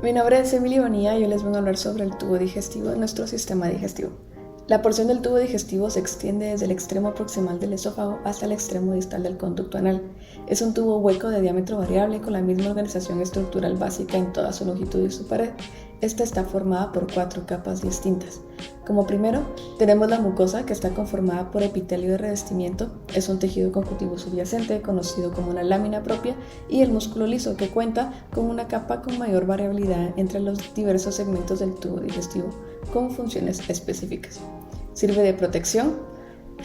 Mi nombre es Emily Bonilla y yo les vengo a hablar sobre el tubo digestivo de nuestro sistema digestivo. La porción del tubo digestivo se extiende desde el extremo proximal del esófago hasta el extremo distal del conducto anal. Es un tubo hueco de diámetro variable con la misma organización estructural básica en toda su longitud y su pared. Esta está formada por 4 capas distintas. Como primero, tenemos la mucosa, que está conformada por epitelio de revestimiento. Es un tejido conjuntivo subyacente conocido como una lámina propia, y el músculo liso, que cuenta con una capa con mayor variabilidad entre los diversos segmentos del tubo digestivo, con funciones específicas. Sirve de protección,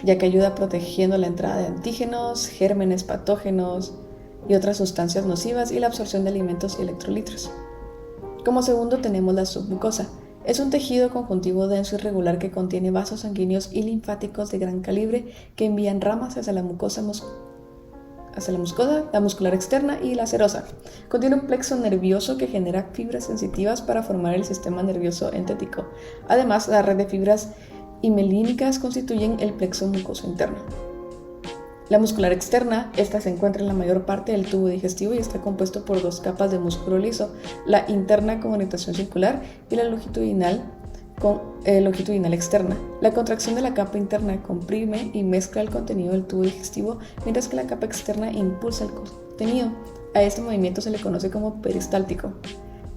ya que ayuda protegiendo la entrada de antígenos, gérmenes patógenos y otras sustancias nocivas y la absorción de alimentos y electrolitos. Como segundo tenemos la submucosa. Es un tejido conjuntivo denso y regular que contiene vasos sanguíneos y linfáticos de gran calibre que envían ramas hacia la mucosa la muscular externa y la serosa. Contiene un plexo nervioso que genera fibras sensitivas para formar el sistema nervioso entético. Además, la red de fibras himelínicas constituyen el plexo mucoso interno. La muscular externa, esta se encuentra en la mayor parte del tubo digestivo y está compuesto por 2 capas de músculo liso, la interna con orientación circular y la longitudinal externa. La contracción de la capa interna comprime y mezcla el contenido del tubo digestivo, mientras que la capa externa impulsa el contenido. A este movimiento se le conoce como peristáltico.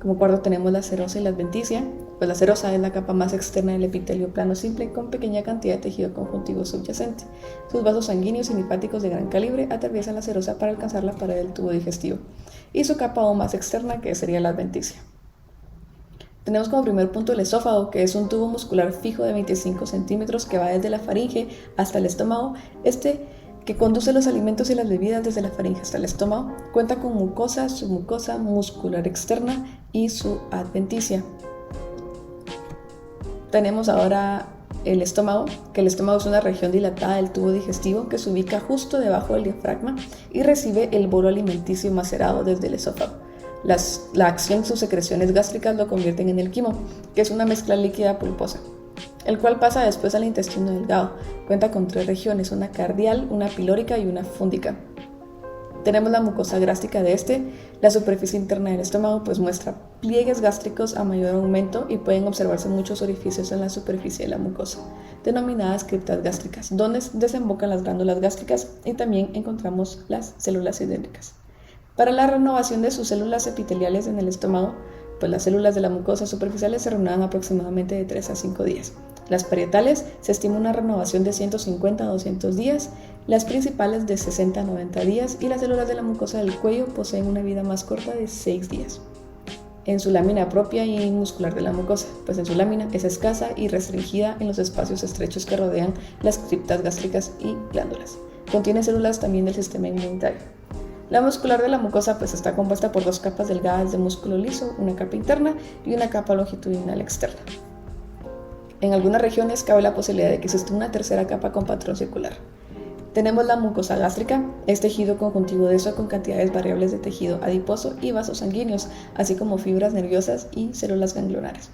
Como cuarto tenemos la serosa y la adventicia. Pues la serosa es la capa más externa del epitelio plano simple con pequeña cantidad de tejido conjuntivo subyacente. Sus vasos sanguíneos y linfáticos de gran calibre atraviesan la serosa para alcanzar la pared del tubo digestivo. Y su capa aún más externa, que sería la adventicia. Tenemos como primer punto el esófago, que es un tubo muscular fijo de 25 centímetros que va desde la faringe hasta el estómago. Que conduce los alimentos y las bebidas desde la faringe hasta el estómago. Cuenta con mucosa, submucosa, muscular externa y su adventicia. Tenemos ahora el estómago, que el estómago es una región dilatada del tubo digestivo que se ubica justo debajo del diafragma y recibe el bolo alimenticio macerado desde el esófago. La acción de sus secreciones gástricas lo convierten en el quimo, que es una mezcla líquida pulposa, el cual pasa después al intestino delgado. Cuenta con 3 regiones, una cardial, una pilórica y una fúndica. Tenemos la mucosa gástrica de la superficie interna del estómago, pues muestra pliegues gástricos a mayor aumento y pueden observarse muchos orificios en la superficie de la mucosa, denominadas criptas gástricas, donde desembocan las glándulas gástricas, y también encontramos las células hidréricas. Para la renovación de sus células epiteliales en el estómago, pues las células de la mucosa superficiales se renuevan aproximadamente de 3 a 5 días. Las parietales se estima una renovación de 150 a 200 días, las principales de 60 a 90 días y las células de la mucosa del cuello poseen una vida más corta de 6 días. En su lámina propia y muscular de la mucosa, pues en su lámina es escasa y restringida en los espacios estrechos que rodean las criptas gástricas y glándulas. Contiene células también del sistema inmunitario. La muscular de la mucosa pues está compuesta por 2 capas delgadas de músculo liso, una capa interna y una capa longitudinal externa. En algunas regiones cabe la posibilidad de que exista una tercera capa con patrón circular. Tenemos la mucosa gástrica, es tejido conjuntivo denso con cantidades variables de tejido adiposo y vasos sanguíneos, así como fibras nerviosas y células ganglionares.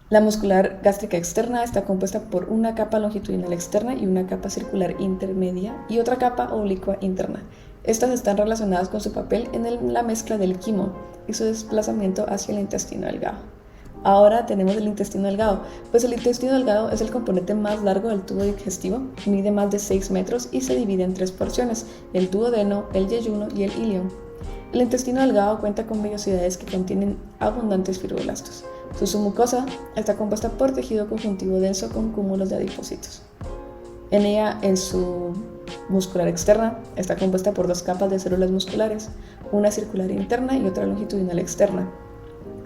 La muscular gástrica externa está compuesta por una capa longitudinal externa y una capa circular intermedia y otra capa oblicua interna. Estas están relacionadas con su papel en la mezcla del quimo y su desplazamiento hacia el intestino delgado. Ahora tenemos el intestino delgado, pues el intestino delgado es el componente más largo del tubo digestivo, mide más de 6 metros y se divide en 3 porciones, el duodeno, el yeyuno y el ilion. El intestino delgado cuenta con vellosidades que contienen abundantes fibroblastos. Su submucosa está compuesta por tejido conjuntivo denso con cúmulos de adipocitos. En su muscular externa está compuesta por 2 capas de células musculares, una circular interna y otra longitudinal externa.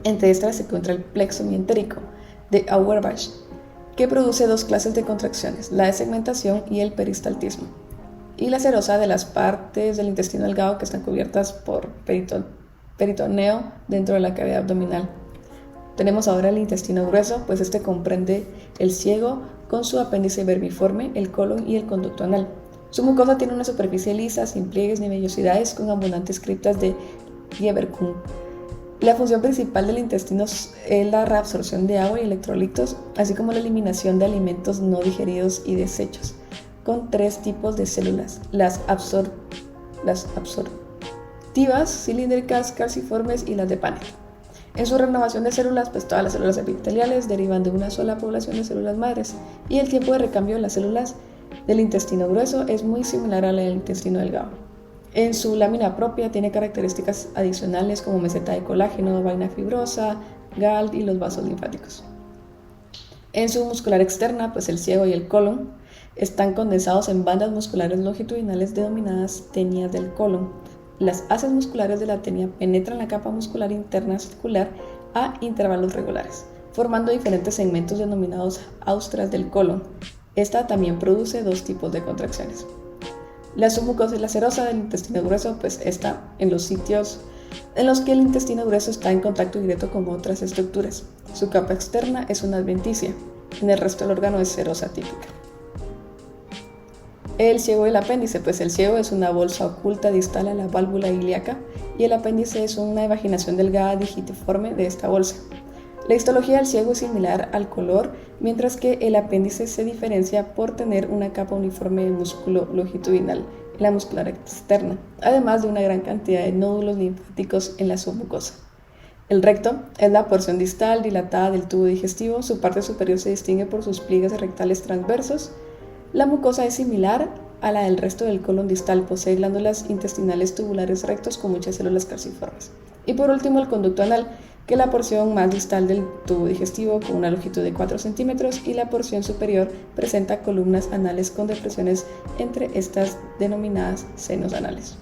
Entre estas se encuentra el plexo mientérico de Auerbach, que produce 2 clases de contracciones, la de segmentación y el peristaltismo, y la serosa de las partes del intestino delgado que están cubiertas por peritoneo dentro de la cavidad abdominal. Tenemos ahora el intestino grueso, pues este comprende el ciego con su apéndice vermiforme, el colon y el conducto anal. Su mucosa tiene una superficie lisa, sin pliegues ni vellosidades, con abundantes criptas de Lieberkühn. La función principal del intestino es la reabsorción de agua y electrolitos, así como la eliminación de alimentos no digeridos y desechos, con 3 tipos de células: las absortivas, cilíndricas, calciformes y las de Paneth. En su renovación de células, pues todas las células epiteliales derivan de una sola población de células madres y el tiempo de recambio de las células del intestino grueso es muy similar al del intestino delgado. En su lámina propia tiene características adicionales como meseta de colágeno, vaina fibrosa, GALT y los vasos linfáticos. En su muscular externa, pues el ciego y el colon están condensados en bandas musculares longitudinales denominadas tenias del colon. Las haces musculares de la tenia penetran la capa muscular interna circular a intervalos regulares, formando diferentes segmentos denominados haustras del colon. Esta también produce dos tipos de contracciones. La submucosa y la serosa del intestino grueso, pues está en los sitios en los que el intestino grueso está en contacto directo con otras estructuras. Su capa externa es una adventicia, en el resto del órgano es serosa típica. El ciego y el apéndice, pues el ciego es una bolsa oculta distal a la válvula ilíaca y el apéndice es una evaginación delgada digitiforme de esta bolsa. La histología del ciego es similar al color, mientras que el apéndice se diferencia por tener una capa uniforme de músculo longitudinal en la muscular externa, además de una gran cantidad de nódulos linfáticos en la submucosa. El recto es la porción distal dilatada del tubo digestivo, su parte superior se distingue por sus pliegues rectales transversos. La mucosa es similar a la del resto del colon distal, posee glándulas intestinales tubulares rectos con muchas células calciformes. Y por último el conducto anal, que es la porción más distal del tubo digestivo con una longitud de 4 centímetros y la porción superior presenta columnas anales con depresiones entre estas denominadas senos anales.